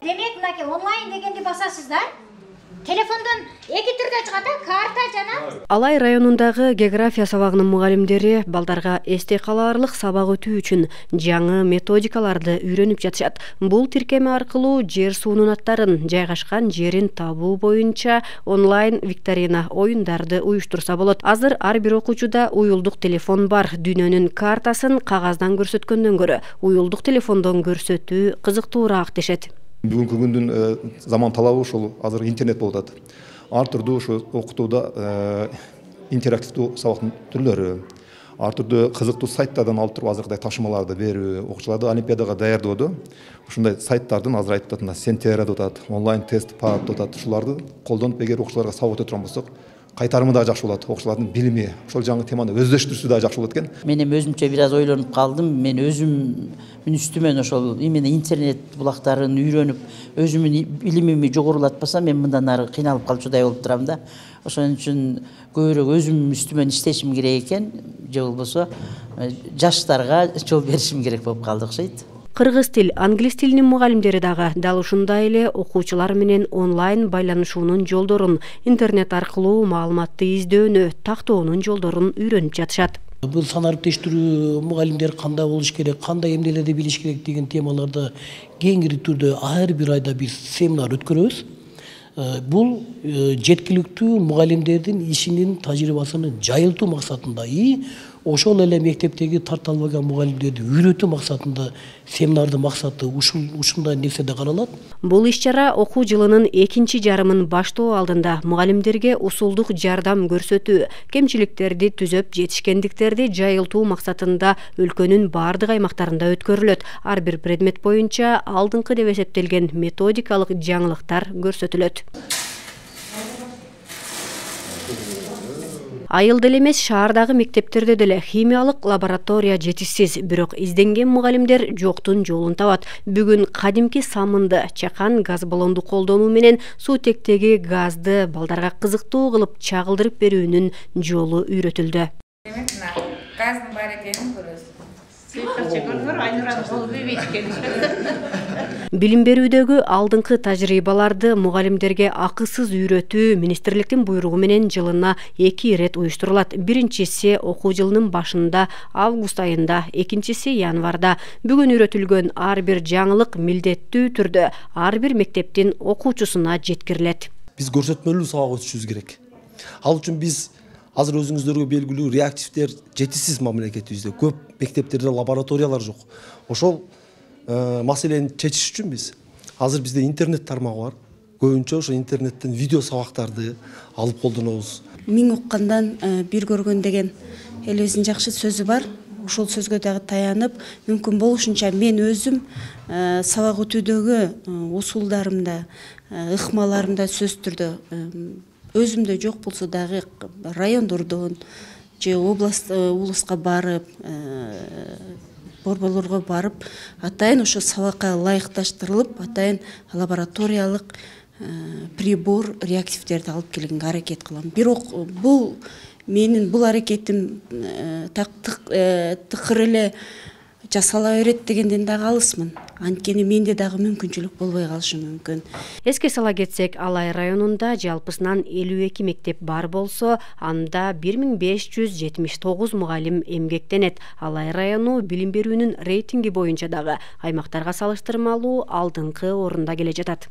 Демек, мынакей онлайн дегенди басасыздар. Телефондон эки түрдө чыгат, карта жана. Алай районундагы география сабагынын мугалимдери балдарга эсте калаарлык сабак өтүү үчүн жаңы методикаларды үйрөнүп жатышат. Бул тиркеме аркылуу жер суунун аттарын, жайгашкан жерин табуу боюнча онлайн викторина оюндарды уюштурса болот. Азыр ар бир окуучуда уюлдук телефон бар. Дүйнөнүн картасын кагаздан көрсөткөндөн көрө уюлдук телефондон көрсөтүү кызыктуураак дешет. Бүгүнкү күндүн заман талабы ушул азыр интернет болуп атат. Ар түрдүү ушу окутууда интерактивдүү сабактын түрлөрү, ар түрдүү кызыктуу сайттардан алып туруп азыркыдай ташымаларды берүү, окуучуларды олимпиадага даярдоодо ушундай сайттардан азыр айтып атат, Сентера деп атат, онлайн тест пад деп атат. Ушуларды колдонуп эгер окуучуларга сабак өтө турган болсок, кайтарымы да жакшы болот. Окуучулардын билими, ошол жаңы теманы өздөштүрсө да жакшы болот экен. Мен өзүмчө бир аз ойлонуп калдым. Мен өзүмүн үстүмөн ошол именно интернет булактарын үйрөнүп, өзүмүн билимими жогорулатпасам, мен мындан ары кыйналып калчудай болуп турам да. Ошон үчүн көбүрөөк өзүм үстүмөн иштешим керек экен, же болбосо жаштарга жол беришим керек болуп калды окшойт. Кыргыз тил, англис тилинин мугалимдери дагы дал ушундай эле окуучулар менен онлайн байланышуунун жолдорун, интернет аркылуу маалыматты издөөнү, тактоонун жолдорун үйрөнүп жатышат. Бул санарип тештирүү мугалимдер кандай болуш керек, кандай эмнелерди билиш керек деген темаларда кеңири түрдө ар бир айда бир семинар өткөрөбүз. Бул жеткиликтүү мугалимдердин ишинин тажрыйбасын жайылтуу максатында ошол эле мектептеги тарта албаган мугалимдерди үйрөтүү максатында семинардын максаты ушундай нерседе каралат. Бул иш-чара окуу жылынын экинчи жарымын баштоо алдында мугалимдерге усулдук жардам көрсөтүү, кемчиликтерди түзөп, жетишкендиктерди жайылтуу максатында өлкөнүн бардык аймактарында өткөрүлөт. Ар бир предмет боюнча алдыңкы деп эсептелген методикалык жаңылыктар көрсөтүлөт. Айылда эле эмес, шаардагы мектептерде деле химиялык лаборатория жетишсиз, бирок изденген мугалимдер жоктун жолун табат. Бүгүн кадимки самынды, чакан газ баллонду колдонуу менен суутектеги газды балдарга кызыктуу кылып чагылдырып берүүнүн жолу үйрөтүлдү. Газдын бар экенин көрөсүз. Билим берүүдөгү алдыңкы тажрыйбаларды мугалимдерге акысыз үйрөтүү министрликтин буйругу менен жылына 2 ирет уюштурулат. Биринчиси окуу жылынын башында август айында, экинчиси январда. Бүгүн үйрөтүлгөн ар бир жаңылык милдеттүү түрдө ар бир мектептин окуучусуна жеткирилет. Биз көрсөтмөлүү сабак өтүшүбүз керек. Ал үчүн биз азыр өзүңүздөргө белгилүү реактивдер жетишсиз мамлекетибизде. Көп мектептерде лабораториялар жок. Ошол маселени чечиш үчүн биз азыр бизде интернет тармагы бар. Көбүнчө ошо интернеттен видео сабактарды алып колдонобуз. Миң уккандан бир көргөн деген элибиздин жакшы сөзү бар. Ошол сөзгө дагы таянып, мүмкүн болушунча мен өзүм сабак өтүүдөгү усулдарымда, ыкмаларымда сөз түрдө өзүмдө жок болсо дагы райондордон же улуска барып, борборлорго барып, атайын ошо сабакка ылайыкташтырылып, атайын лабораториялык прибор, реактивдерди алып келгенге аракет кылам. Бирок бул аракетим тыкыр эле жасала берет дегенден дагы алысмын. Анткени менде дагы мүмкүнчүлүк болбой калышы мүмкүн. Эске сала кетсек, Алай районунда жалпысынан 52 мектеп бар болсо, анда 1579 мугалим эмгектенет. Алай району билим берүүнүн рейтинги боюнча дагы аймактарга салыштырмалуу алдыңкы орунда келе жатат.